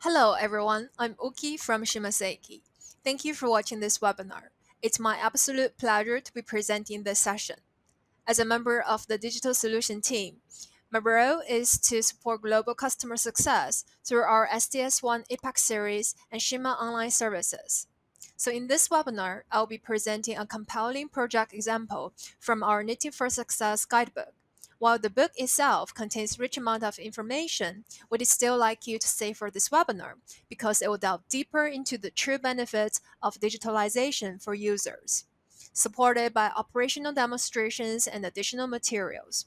Hello everyone, I'm Uki from Shimaseki. Thank you for watching this webinar. It's my absolute pleasure to be presenting this session. As a member of the digital solution team, my role is to support global customer success through our SDS1 APAC series and Shima online services. So in this webinar, I'll be presenting a compelling project example from our Knitting for Success guidebook. While the book itself contains rich amount of information, we'd still like you to stay for this webinar because it will delve deeper into the true benefits of digitalization for users, supported by operational demonstrations and additional materials.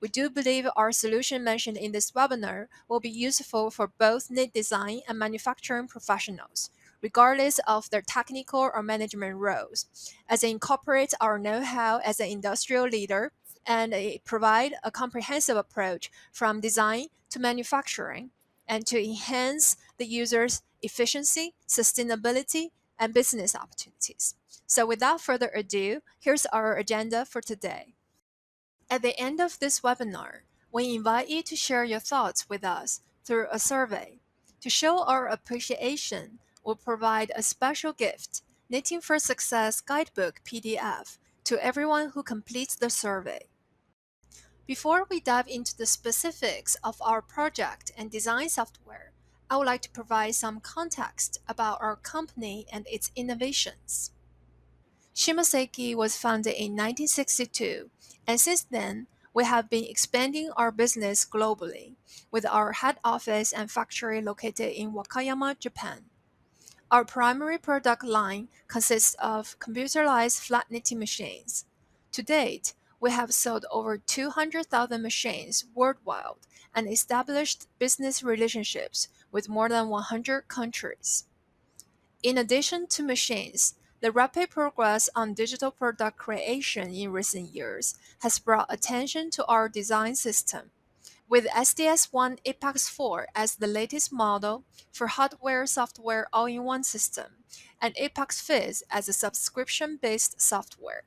We do believe our solution mentioned in this webinar will be useful for both knit design and manufacturing professionals, regardless of their technical or management roles, as it incorporates our know-how as an industrial leader and it provide a comprehensive approach from design to manufacturing and to enhance the user's efficiency, sustainability, and business opportunities. So without further ado, here's our agenda for today. At the end of this webinar, we invite you to share your thoughts with us through a survey. To show our appreciation, we'll provide a special gift, Knitting for Success Guidebook PDF, to everyone who completes the survey. Before we dive into the specifics of our project and design software, I would like to provide some context about our company and its innovations. Shimaseki was founded in 1962, and since then, we have been expanding our business globally, with our head office and factory located in Wakayama, Japan. Our primary product line consists of computerized flat knitting machines. To date, we have sold over 200,000 machines worldwide and established business relationships with more than 100 countries. In addition to machines, the rapid progress on digital product creation in recent years has brought attention to our design system, with SDS1 Apex 4 as the latest model for hardware-software all-in-one system, and Apex Fizz as a subscription-based software.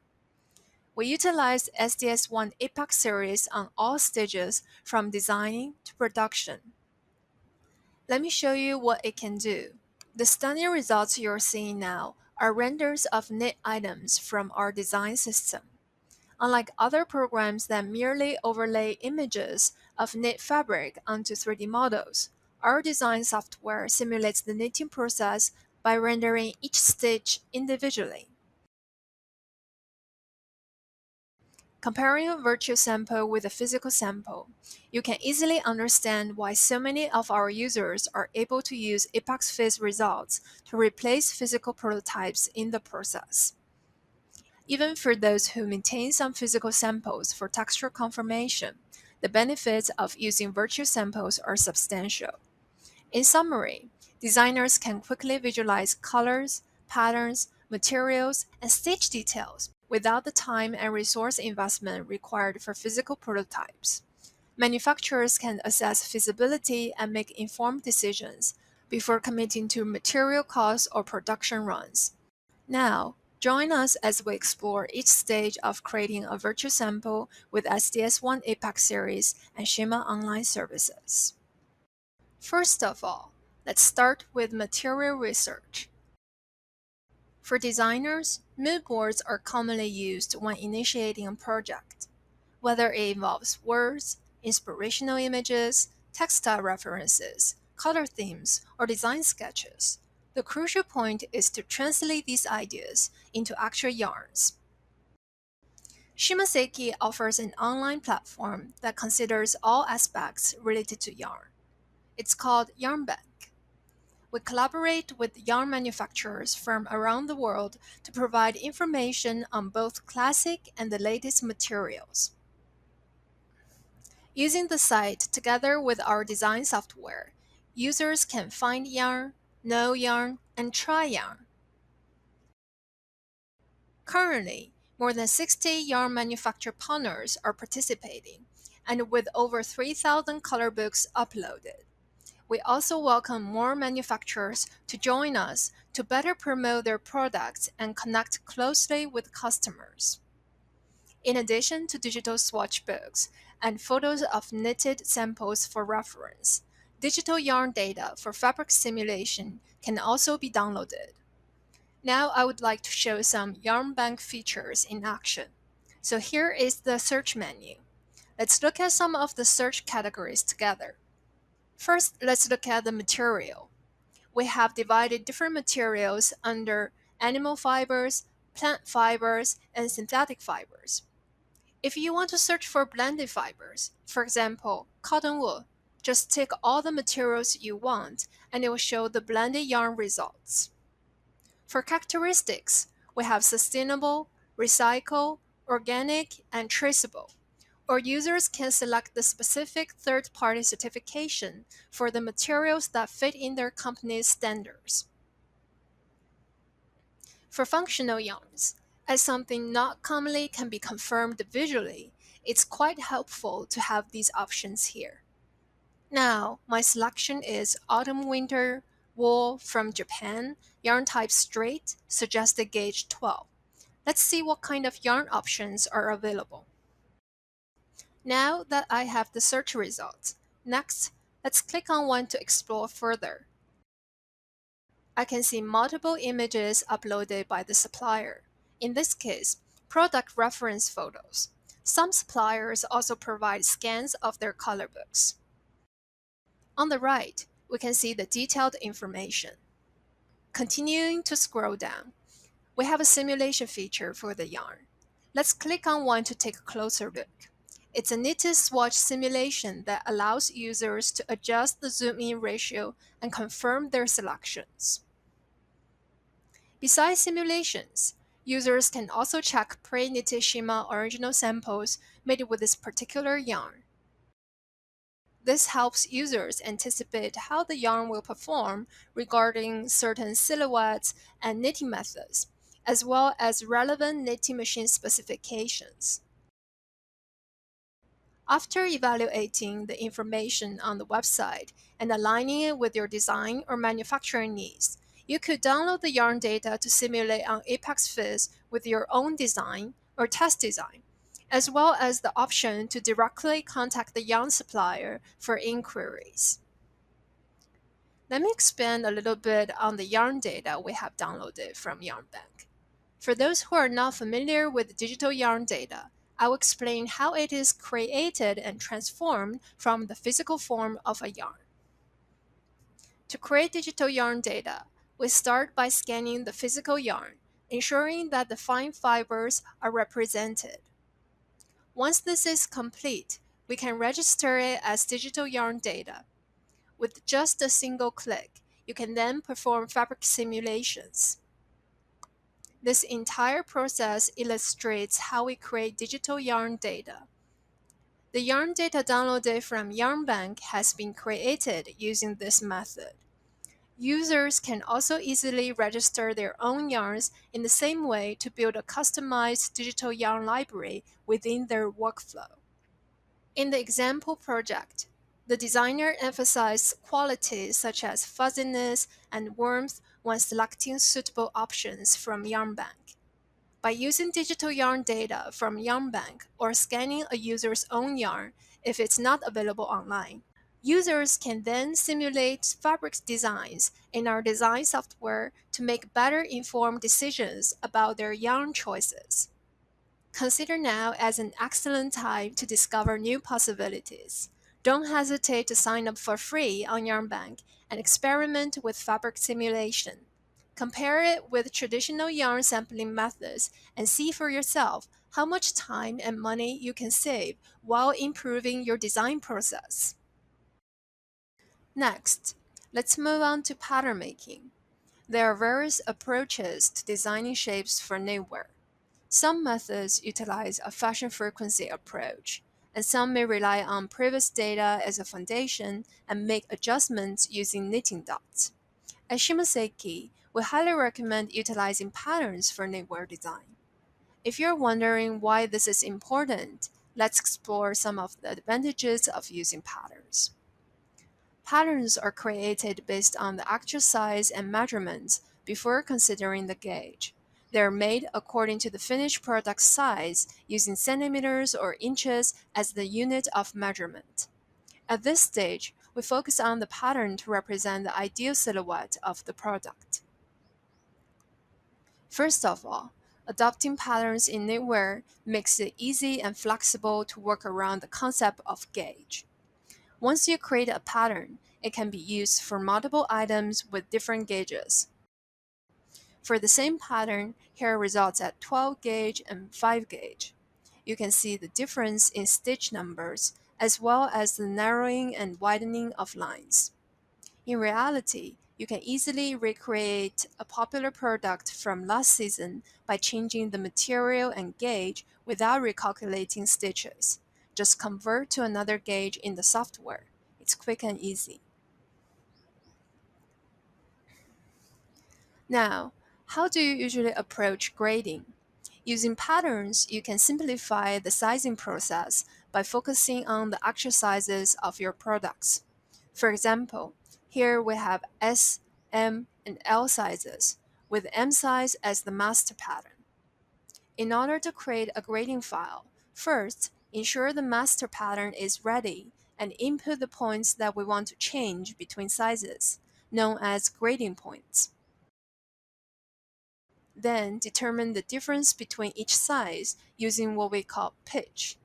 We utilize SDS1 Apex series on all stages from designing to production. Let me show you what it can do. The stunning results you're seeing now are renders of knit items from our design system. Unlike other programs that merely overlay images of knit fabric onto 3D models, our design software simulates the knitting process by rendering each stitch individually. Comparing a virtual sample with a physical sample, you can easily understand why so many of our users are able to use Apex Fizz results to replace physical prototypes in the process. Even for those who maintain some physical samples for texture confirmation, the benefits of using virtual samples are substantial. In summary, designers can quickly visualize colors, patterns, materials, and stitch details without the time and resource investment required for physical prototypes. Manufacturers can assess feasibility and make informed decisions before committing to material costs or production runs. Now, join us as we explore each stage of creating a virtual sample with SDS1 Apex series and Shima Online services. First of all, let's start with material research. For designers, mood boards are commonly used when initiating a project, whether it involves words, inspirational images, textile references, color themes, or design sketches. The crucial point is to translate these ideas into actual yarns. Shimaseki offers an online platform that considers all aspects related to yarn. It's called Yarn Bank. We collaborate with yarn manufacturers from around the world to provide information on both classic and the latest materials. Using the site together with our design software, users can find yarn, know yarn, and try yarn. Currently, more than 60 yarn manufacturer partners are participating, and with over 3,000 color books uploaded. We also welcome more manufacturers to join us to better promote their products and connect closely with customers. In addition to digital swatch books and photos of knitted samples for reference, Digital yarn data for fabric simulation can also be downloaded. Now I would like to show some Yarn Bank features in action. So here is the search menu. Let's look at some of the search categories together. First, let's look at the material. We have divided different materials under animal fibers, plant fibers, and synthetic fibers. If you want to search for blended fibers, for example, cotton wool, just tick all the materials you want and it will show the blended yarn results. For characteristics, we have sustainable, recycle, organic, and traceable. Or users can select the specific third-party certification for the materials that fit in their company's standards. For functional yarns, as something not commonly can be confirmed visually, it's quite helpful to have these options here. Now, my selection is autumn-winter wool from Japan, yarn type straight, suggested gauge 12. Let's see what kind of yarn options are available. Now that I have the search results, next, let's click on one to explore further. I can see multiple images uploaded by the supplier. In this case, product reference photos. Some suppliers also provide scans of their color books. On the right, we can see the detailed information. Continuing to scroll down, we have a simulation feature for the yarn. Let's click on one to take a closer look. It's a knitted swatch simulation that allows users to adjust the zoom-in ratio and confirm their selections. Besides simulations, users can also check pre-knitted Shima original samples made with this particular yarn. This helps users anticipate how the yarn will perform regarding certain silhouettes and knitting methods, as well as relevant knitting machine specifications. After evaluating the information on the website and aligning it with your design or manufacturing needs, you could download the yarn data to simulate on Apex Fizz with your own design or test design, as well as the option to directly contact the yarn supplier for inquiries. Let me expand a little bit on the yarn data we have downloaded from YarnBank. For those who are not familiar with digital yarn data, I will explain how it is created and transformed from the physical form of a yarn. To create digital yarn data, we start by scanning the physical yarn, ensuring that the fine fibers are represented. Once this is complete, we can register it as digital yarn data. With just a single click, you can then perform fabric simulations. This entire process illustrates how we create digital yarn data. The yarn data downloaded from YarnBank has been created using this method. Users can also easily register their own yarns in the same way to build a customized digital yarn library within their workflow. In the example project, the designer emphasized qualities such as fuzziness and warmth when selecting suitable options from YarnBank. By using digital yarn data from YarnBank or scanning a user's own yarn if it's not available online, users can then simulate fabric designs in our design software to make better informed decisions about their yarn choices. Consider now as an excellent time to discover new possibilities. Don't hesitate to sign up for free on YarnBank and experiment with fabric simulation. Compare it with traditional yarn sampling methods and see for yourself how much time and money you can save while improving your design process. Next, let's move on to pattern making. There are various approaches to designing shapes for knitwear. Some methods utilize a fashion frequency approach, and some may rely on previous data as a foundation and make adjustments using knitting dots. At Shimoseki, we highly recommend utilizing patterns for knitwear design. If you're wondering why this is important, let's explore some of the advantages of using patterns. Patterns are created based on the actual size and measurements before considering the gauge. They are made according to the finished product size using centimeters or inches as the unit of measurement. At this stage, we focus on the pattern to represent the ideal silhouette of the product. First of all, adopting patterns in knitwear makes it easy and flexible to work around the concept of gauge. Once you create a pattern, it can be used for multiple items with different gauges. For the same pattern, here results at 12 gauge and 5 gauge. You can see the difference in stitch numbers as well as the narrowing and widening of lines. In reality, you can easily recreate a popular product from last season by changing the material and gauge without recalculating stitches. Just convert to another gauge in the software. It's quick and easy. Now, how do you usually approach grading? Using patterns, you can simplify the sizing process by focusing on the actual sizes of your products. For example, here we have S, M, and L sizes, with M size as the master pattern. In order to create a grading file, first, ensure the master pattern is ready and input the points that we want to change between sizes, known as grading points. Then determine the difference between each size using what we call pitch.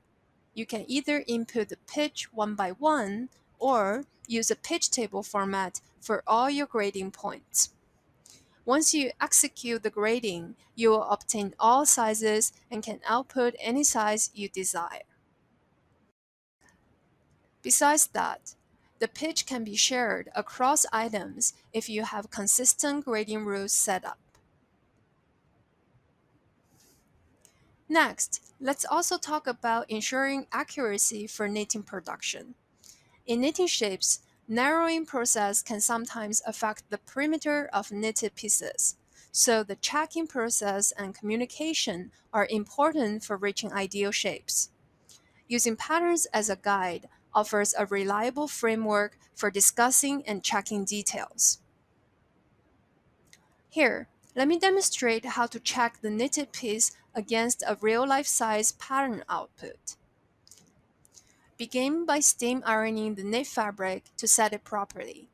You can either input the pitch one by one or use a pitch table format for all your grading points. Once you execute the grading, you will obtain all sizes and can output any size you desire. Besides that, the pitch can be shared across items if you have consistent grading rules set up. Next, let's also talk about ensuring accuracy for knitting production. In knitting shapes, narrowing process can sometimes affect the perimeter of knitted pieces, so the checking process and communication are important for reaching ideal shapes. Using patterns as a guide offers a reliable framework for discussing and checking details. Here, let me demonstrate how to check the knitted piece against a real-life size pattern output. Begin by steam ironing the knit fabric to set it properly.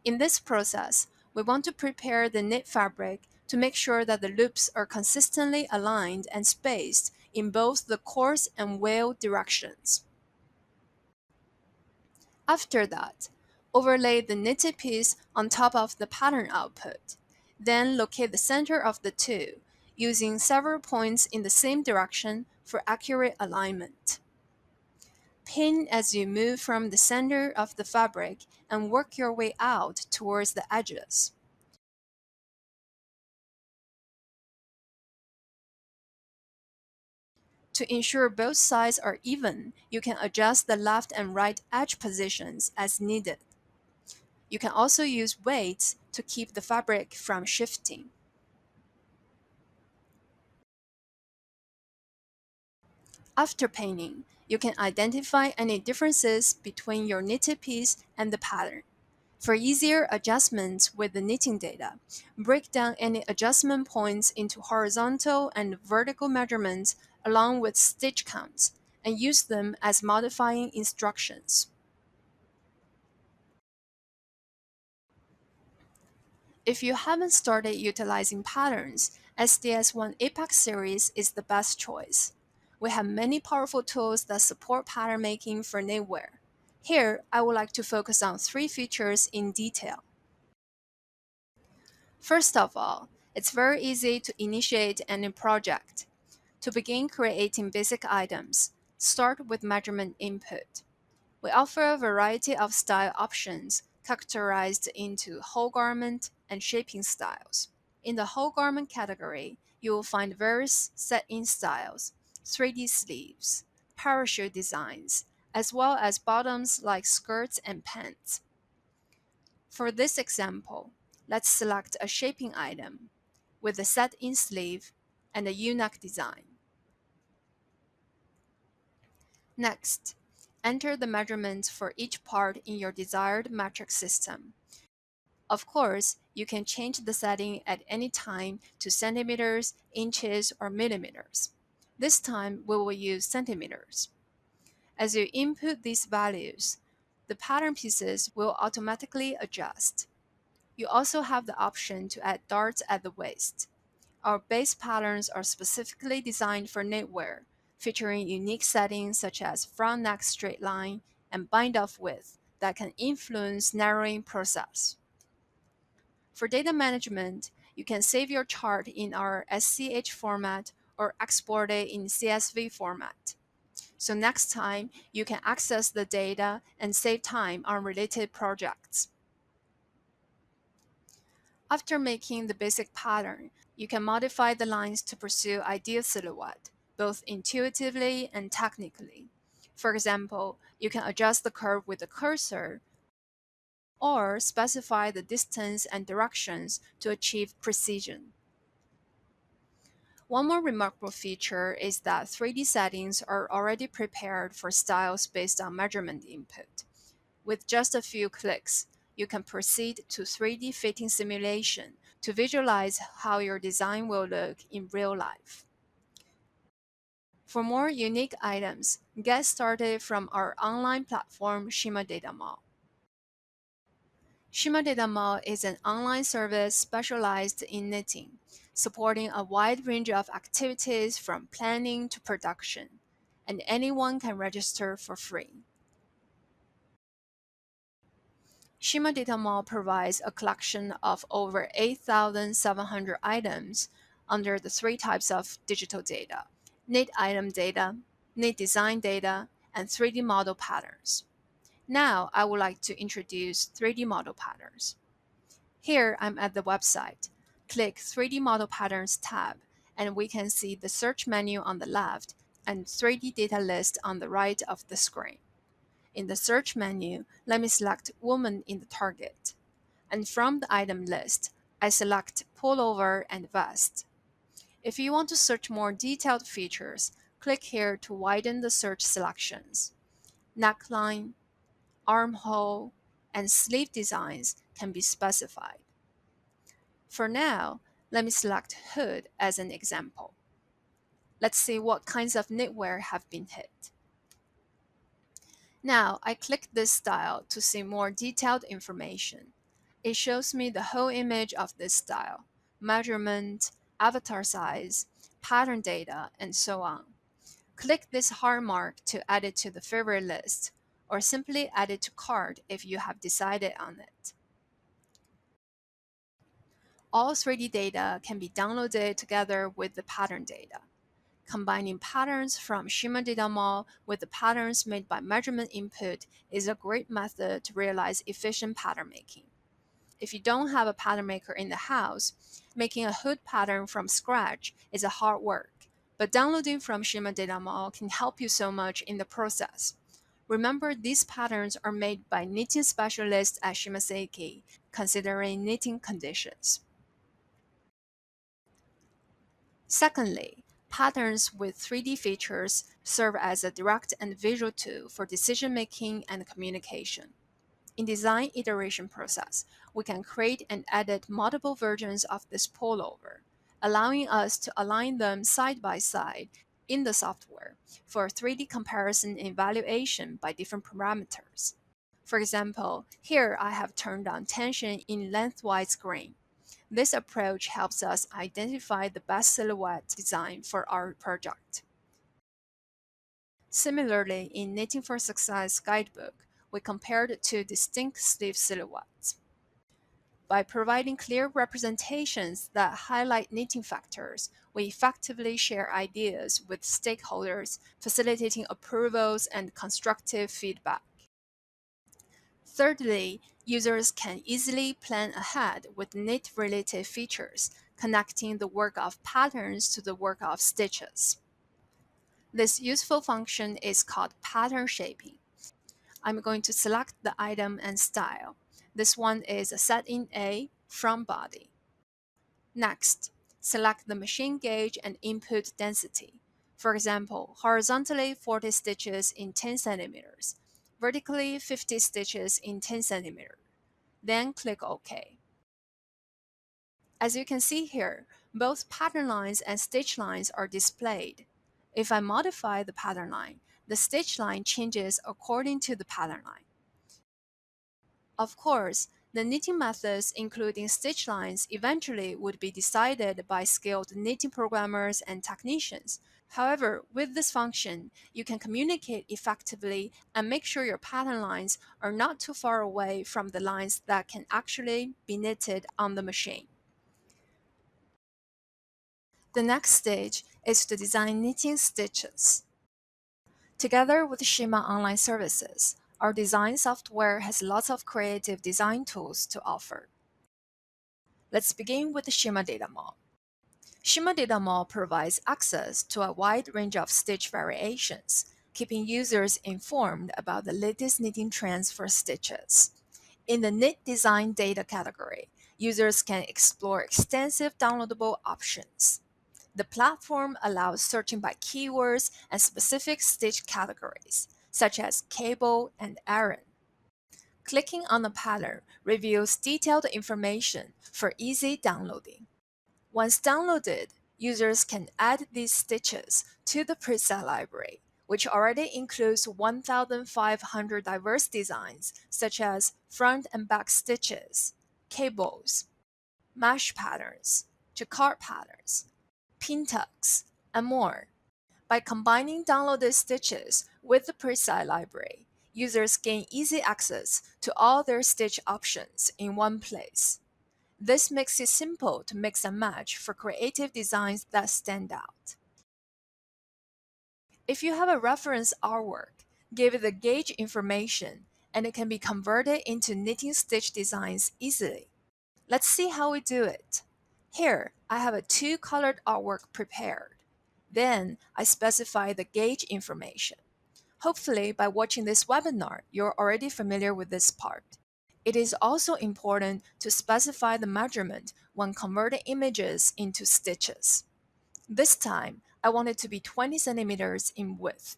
In this process, we want to prepare the knit fabric to make sure that the loops are consistently aligned and spaced in both the coarse and wale directions. After that, overlay the knitted piece on top of the pattern output. Then locate the center of the two, using several points in the same direction for accurate alignment. Pin as you move from the center of the fabric and work your way out towards the edges. To ensure both sides are even, you can adjust the left and right edge positions as needed. You can also use weights to keep the fabric from shifting. After painting, you can identify any differences between your knitted piece and the pattern. For easier adjustments with the knitting data, break down any adjustment points into horizontal and vertical measurements along with stitch counts, and use them as modifying instructions. If you haven't started utilizing patterns, SDS1 Apex series is the best choice. We have many powerful tools that support pattern making for knitwear. Here, I would like to focus on three features in detail. First of all, it's very easy to initiate any project. To begin creating basic items, start with measurement input. We offer a variety of style options categorized into whole garment and shaping styles. In the whole garment category, you will find various set-in styles, 3D sleeves, parachute designs, as well as bottoms like skirts and pants. For this example, let's select a shaping item with a set-in sleeve and a U-neck design. Next, enter the measurements for each part in your desired metric system. Of course, you can change the setting at any time to centimeters, inches, or millimeters. This time, we will use centimeters. As you input these values, the pattern pieces will automatically adjust. You also have the option to add darts at the waist. Our base patterns are specifically designed for knitwear, featuring unique settings such as front neck straight line and bind-off width that can influence narrowing process. For data management, you can save your chart in our SCH format or export it in CSV format. So next time, you can access the data and save time on related projects. After making the basic pattern, you can modify the lines to pursue ideal silhouette, both intuitively and technically. For example, you can adjust the curve with the cursor or specify the distance and directions to achieve precision. One more remarkable feature is that 3D settings are already prepared for styles based on measurement input. With just a few clicks, you can proceed to 3D fitting simulation to visualize how your design will look in real life. For more unique items, get started from our online platform Shima Data Mall. Shima Data Mall is an online service specialized in knitting, supporting a wide range of activities from planning to production, and anyone can register for free. Shima Data Mall provides a collection of over 8,700 items under the three types of digital data: knit item data, knit design data, and 3D model patterns. Now, I would like to introduce 3D model patterns. Here, I'm at the website. Click 3D Model Patterns tab, and we can see the search menu on the left and 3D data list on the right of the screen. In the search menu, let me select woman in the target. And from the item list, I select pullover and vest. If you want to search more detailed features, click here to widen the search selections. Neckline, armhole, and sleeve designs can be specified. For now, let me select hood as an example. Let's see what kinds of knitwear have been hit. Now, I click this style to see more detailed information. It shows me the whole image of this style, measurement, avatar size, pattern data, and so on. Click this heart mark to add it to the favorite list, or simply add it to cart if you have decided on it. All 3D data can be downloaded together with the pattern data. Combining patterns from Shima Data Mall with the patterns made by measurement input is a great method to realize efficient pattern making. If you don't have a pattern maker in the house, making a hood pattern from scratch is a hard work, but downloading from Shima Data Mall can help you so much in the process. Remember, these patterns are made by knitting specialists at Shimaseki, considering knitting conditions. Secondly, patterns with 3D features serve as a direct and visual tool for decision-making and communication. In design iteration process, we can create and edit multiple versions of this pullover, allowing us to align them side by side in the software for 3D comparison and evaluation by different parameters. For example, here I have turned on tension in lengthwise grain. This approach helps us identify the best silhouette design for our project. Similarly, in Knitting for Success guidebook, we compared two distinct sleeve silhouettes. By providing clear representations that highlight knitting factors, we effectively share ideas with stakeholders, facilitating approvals and constructive feedback. Thirdly, users can easily plan ahead with knit-related features, connecting the work of patterns to the work of stitches. This useful function is called pattern shaping. I'm going to select the item and style. This one is a set-in A front body. Next, select the machine gauge and input density. For example, horizontally 40 stitches in 10 centimeters, vertically 50 stitches in 10 centimeters. Then click OK. As you can see here, both pattern lines and stitch lines are displayed. If I modify the pattern line, the stitch line changes according to the pattern line. Of course, the knitting methods, including stitch lines, eventually would be decided by skilled knitting programmers and technicians. However, with this function, you can communicate effectively and make sure your pattern lines are not too far away from the lines that can actually be knitted on the machine. The next stage is to design knitting stitches. Together with Shima Online Services, our design software has lots of creative design tools to offer. Let's begin with the Shima Data Mall. Shima Data Mall provides access to a wide range of stitch variations, keeping users informed about the latest knitting trends for stitches. In the Knit Design Data category, users can explore extensive downloadable options. The platform allows searching by keywords and specific stitch categories, such as cable and Aran. Clicking on a pattern reveals detailed information for easy downloading. Once downloaded, users can add these stitches to the preset library, which already includes 1,500 diverse designs such as front and back stitches, cables, mesh patterns, jacquard patterns, pin tucks, and more. By combining downloaded stitches with the preset library, users gain easy access to all their stitch options in one place. This makes it simple to mix and match for creative designs that stand out. If you have a reference artwork, give it the gauge information and it can be converted into knitting stitch designs easily. Let's see how we do it. Here, I have a two-colored artwork prepared. Then, I specify the gauge information. Hopefully, by watching this webinar, you're already familiar with this part. It is also important to specify the measurement when converting images into stitches. This time, I want it to be 20 centimeters in width.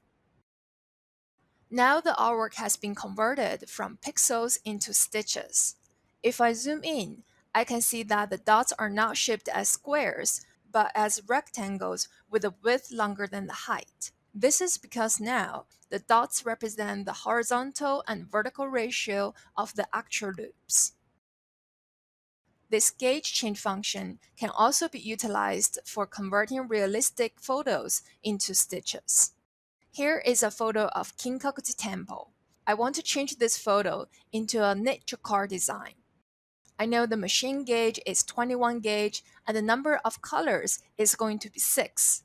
Now the artwork has been converted from pixels into stitches. If I zoom in, I can see that the dots are not shaped as squares, but as rectangles with a width longer than the height. This is because now the dots represent the horizontal and vertical ratio of the actual loops. This gauge change function can also be utilized for converting realistic photos into stitches. Here is a photo of Kinkakuji Temple. I want to change this photo into a knit jacquard design. I know the machine gauge is 21 gauge and the number of colors is going to be 6.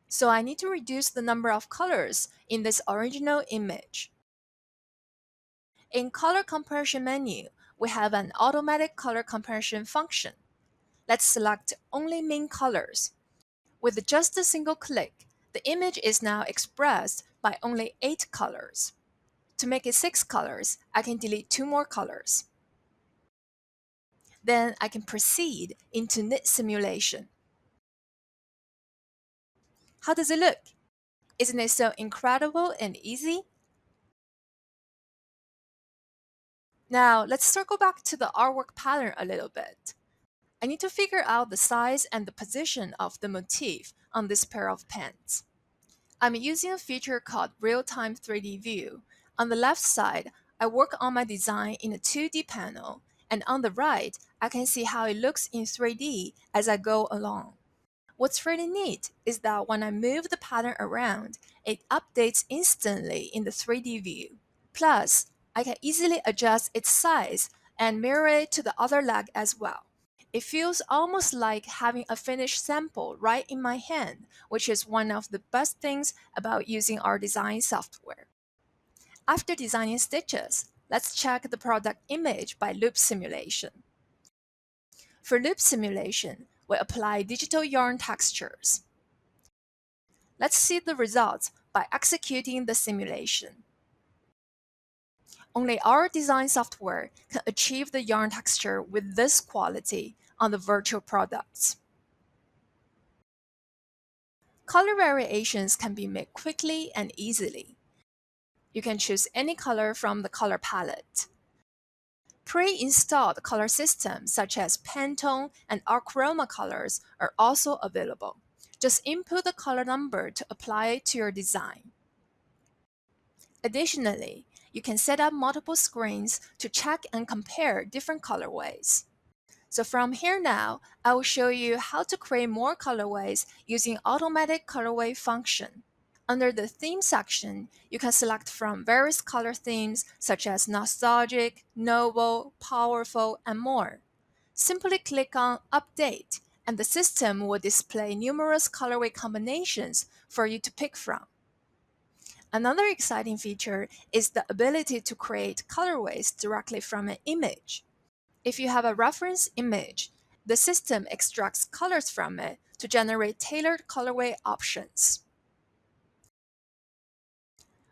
So I need to reduce the number of colors in this original image. In Color Comparison menu, we have an automatic color comparison function. Let's select only main colors. With just a single click, the image is now expressed by only 8 colors. To make it 6 colors, I can delete 2 more colors. Then I can proceed into knit simulation. How does it look? Isn't it so incredible and easy? Now let's circle back to the artwork pattern a little bit. I need to figure out the size and the position of the motif on this pair of pants. I'm using a feature called Real-Time 3D View. On the left side, I work on my design in a 2D panel, and on the right, I can see how it looks in 3D as I go along. What's really neat is that when I move the pattern around, it updates instantly in the 3D view. Plus, I can easily adjust its size and mirror it to the other leg as well. It feels almost like having a finished sample right in my hand, which is one of the best things about using our design software. After designing stitches, let's check the product image by loop simulation. For loop simulation, we apply digital yarn textures. Let's see the results by executing the simulation. Only our design software can achieve the yarn texture with this quality on the virtual products. Color variations can be made quickly and easily. You can choose any color from the color palette. Pre-installed color systems such as Pantone and Archroma colors are also available. Just input the color number to apply it to your design. Additionally, you can set up multiple screens to check and compare different colorways. So from here now, I will show you how to create more colorways using automatic colorway function. Under the theme section, you can select from various color themes such as nostalgic, noble, powerful, and more. Simply click on Update, and the system will display numerous colorway combinations for you to pick from. Another exciting feature is the ability to create colorways directly from an image. If you have a reference image, the system extracts colors from it to generate tailored colorway options.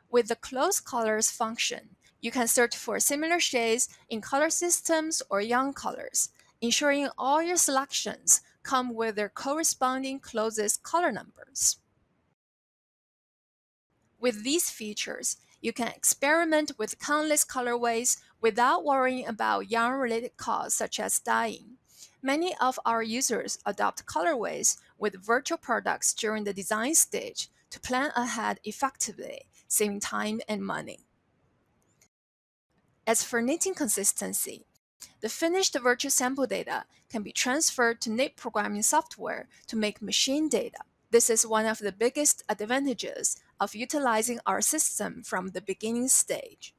With the Close Colors function, you can search for similar shades in color systems or young colors, ensuring all your selections come with their corresponding closest color numbers. With these features, you can experiment with countless colorways without worrying about yarn-related costs such as dyeing. Many of our users adopt colorways with virtual products during the design stage to plan ahead effectively, saving time and money. As for knitting consistency, the finished virtual sample data can be transferred to knit programming software to make machine data. This is one of the biggest advantages of utilizing our system from the beginning stage.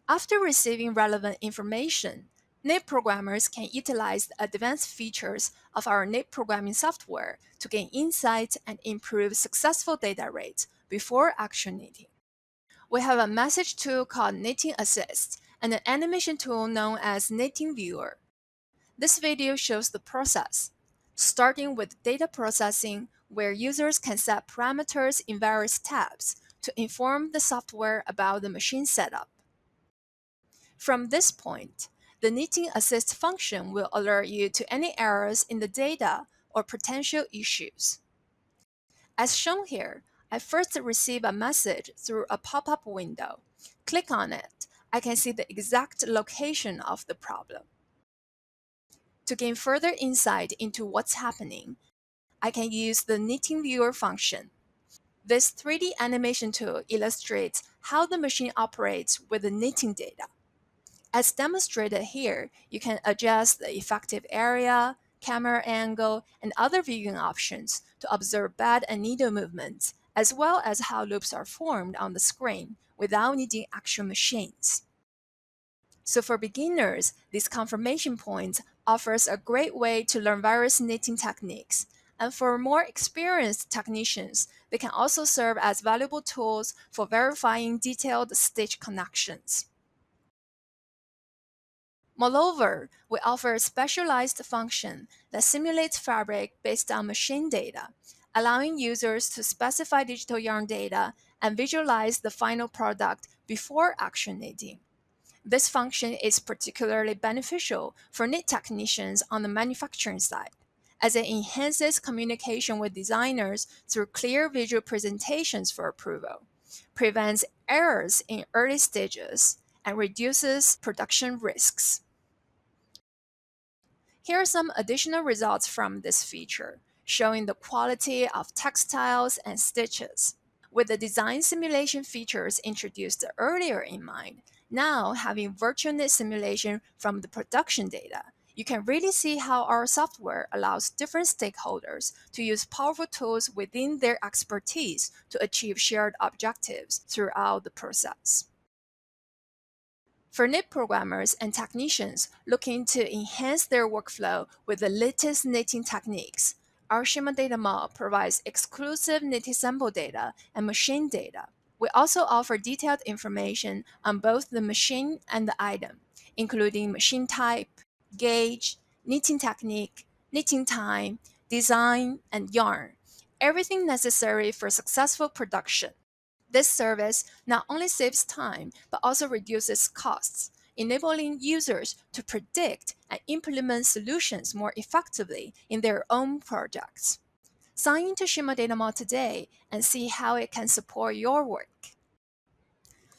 After receiving relevant information, knit programmers can utilize the advanced features of our knit programming software to gain insights and improve successful data rates before actual knitting. We have a message tool called Knitting Assist and an animation tool known as Knitting Viewer. This video shows the process, starting with data processing, where users can set parameters in various tabs to inform the software about the machine setup. From this point, the Knitting Assist function will alert you to any errors in the data or potential issues. As shown here, I first receive a message through a pop-up window. Click on it. I can see the exact location of the problem. To gain further insight into what's happening, I can use the Knitting Viewer function. This 3D animation tool illustrates how the machine operates with the knitting data. As demonstrated here, you can adjust the effective area, camera angle, and other viewing options to observe bed and needle movements, as well as how loops are formed on the screen without needing actual machines. So for beginners, this confirmation point offers a great way to learn various knitting techniques. And for more experienced technicians, they can also serve as valuable tools for verifying detailed stitch connections. Moreover, we offer a specialized function that simulates fabric based on machine data, allowing users to specify digital yarn data and visualize the final product before actual knitting. This function is particularly beneficial for knit technicians on the manufacturing side, as it enhances communication with designers through clear visual presentations for approval, prevents errors in early stages, and reduces production risks. Here are some additional results from this feature, showing the quality of textiles and stitches. With the design simulation features introduced earlier in mind, now having virtual knit simulation from the production data, you can really see how our software allows different stakeholders to use powerful tools within their expertise to achieve shared objectives throughout the process. For knit programmers and technicians looking to enhance their workflow with the latest knitting techniques, our Shima Data Mall provides exclusive knitting sample data and machine data. We also offer detailed information on both the machine and the item, including machine type, gauge, knitting technique, knitting time, design, and yarn, everything necessary for successful production. This service not only saves time, but also reduces costs, enabling users to predict and implement solutions more effectively in their own projects. Sign into Shima Data Mall today and see how it can support your work.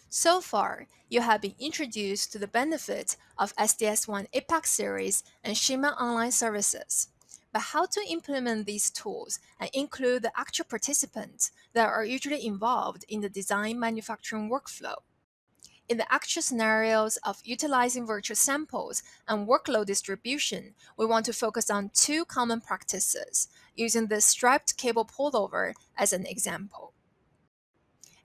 So far, you have been introduced to the benefits of SDS1 APAC series and Shima Online Services. But how to implement these tools and include the actual participants that are usually involved in the design manufacturing workflow? In the actual scenarios of utilizing virtual samples and workload distribution, we want to focus on two common practices, using the striped cable pullover as an example.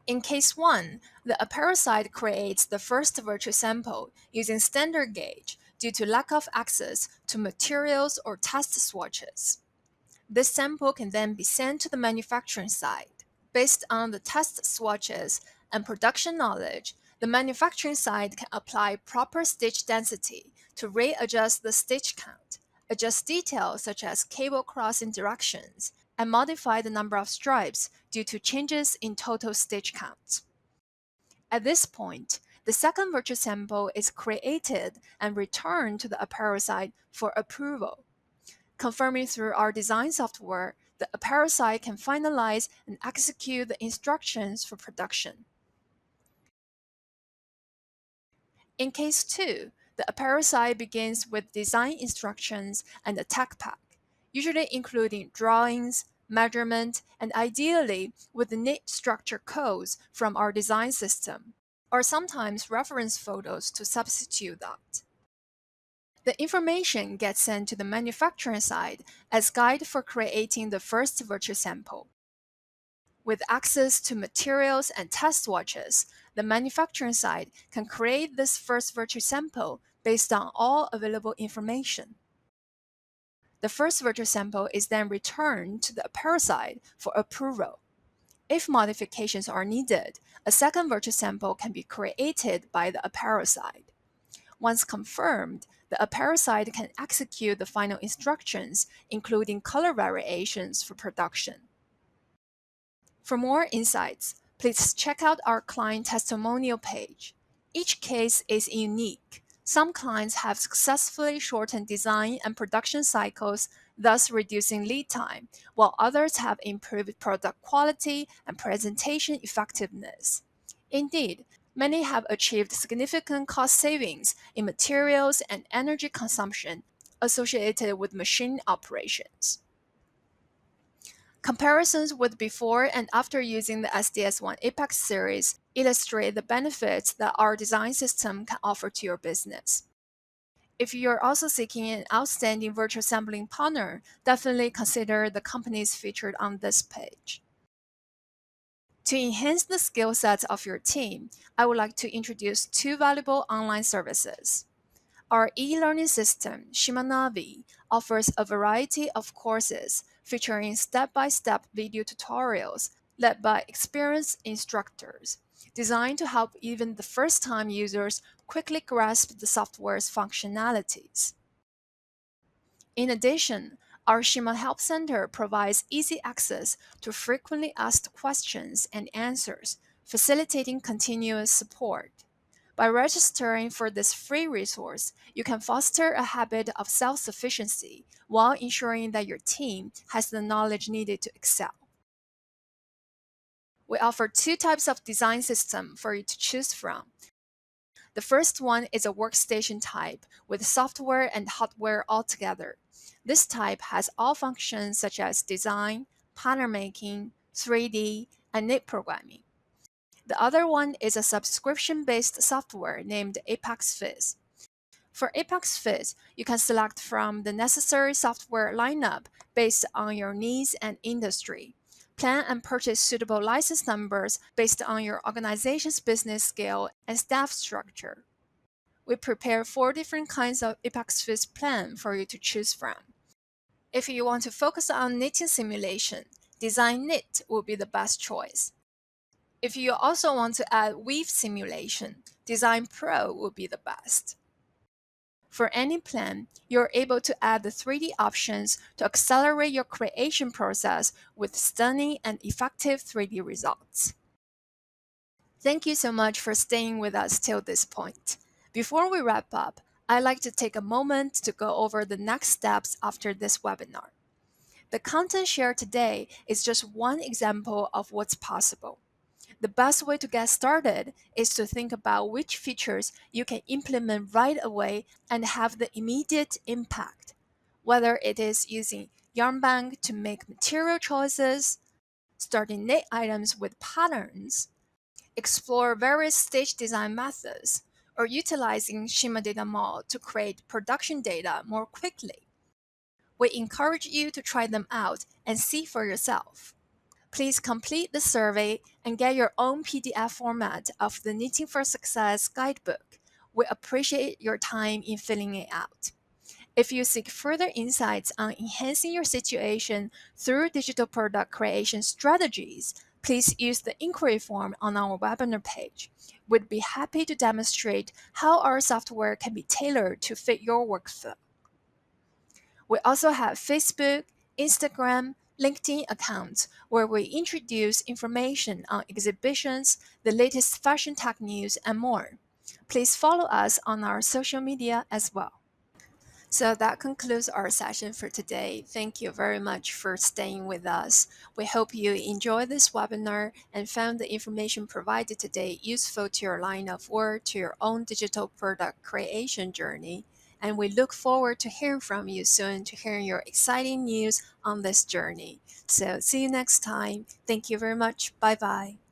In case 1, the apparel creates the first virtual sample using standard gauge due to lack of access to materials or test swatches. This sample can then be sent to the manufacturing side. Based on the test swatches and production knowledge, the manufacturing side can apply proper stitch density to readjust the stitch count, adjust details such as cable crossing directions, and modify the number of stripes due to changes in total stitch count. At this point, the second virtual sample is created and returned to the apparel side for approval. Confirming through our design software, the apparel side can finalize and execute the instructions for production. In case 2, the apparel side begins with design instructions and a tech pack, usually including drawings, measurement, and ideally with neat structure codes from our design system, or sometimes reference photos to substitute that. The information gets sent to the manufacturing side as guide for creating the first virtual sample. With access to materials and test swatches, the manufacturing side can create this first virtual sample based on all available information. The first virtual sample is then returned to the apparel side for approval. If modifications are needed, a second virtual sample can be created by the apparel side. Once confirmed, the apparel side can execute the final instructions, including color variations for production. For more insights, please check out our client testimonial page. Each case is unique. Some clients have successfully shortened design and production cycles, thus reducing lead time, while others have improved product quality and presentation effectiveness. Indeed, many have achieved significant cost savings in materials and energy consumption associated with machine operations. Comparisons with before and after using the SDS-1 Apex series illustrate the benefits that our design system can offer to your business. If you're also seeking an outstanding virtual sampling partner, definitely consider the companies featured on this page. To enhance the skill sets of your team, I would like to introduce two valuable online services. Our e-learning system, Shimanavi, offers a variety of courses featuring step-by-step video tutorials led by experienced instructors, designed to help even the first-time users quickly grasp the software's functionalities. In addition, our Shima Help Center provides easy access to frequently asked questions and answers, facilitating continuous support. By registering for this free resource, you can foster a habit of self-sufficiency while ensuring that your team has the knowledge needed to excel. We offer two types of design system for you to choose from. The first one is a workstation type with software and hardware all together. This type has all functions such as design, pattern making, 3D, and knit programming. The other one is a subscription-based software named Apex Fizz. For Apex Fizz, you can select from the necessary software lineup based on your needs and industry. Plan and purchase suitable license numbers based on your organization's business scale and staff structure. We prepare 4 different kinds of Apex Fizz plan for you to choose from. If you want to focus on knitting simulation, Design Knit will be the best choice. If you also want to add weave simulation, Design Pro will be the best. For any plan, you're able to add the 3D options to accelerate your creation process with stunning and effective 3D results. Thank you so much for staying with us till this point. Before we wrap up, I'd like to take a moment to go over the next steps after this webinar. The content shared today is just one example of what's possible. The best way to get started is to think about which features you can implement right away and have the immediate impact, whether it is using Yarn Bank to make material choices, starting knit items with patterns, explore various stage design methods, or utilizing Schema Data Mall to create production data more quickly. We encourage you to try them out and see for yourself. Please complete the survey and get your own PDF format of the Knitting for Success guidebook. We appreciate your time in filling it out. If you seek further insights on enhancing your situation through digital product creation strategies, please use the inquiry form on our webinar page. We'd be happy to demonstrate how our software can be tailored to fit your workflow. We also have Facebook, Instagram, LinkedIn accounts where we introduce information on exhibitions, the latest fashion tech news, and more. Please follow us on our social media as well. So that concludes our session for today. Thank you very much for staying with us. We hope you enjoyed this webinar and found the information provided today useful to your line of work, to your own digital product creation journey. And we look forward to hearing from you soon, to hearing your exciting news on this journey. So see you next time. Thank you very much. Bye bye.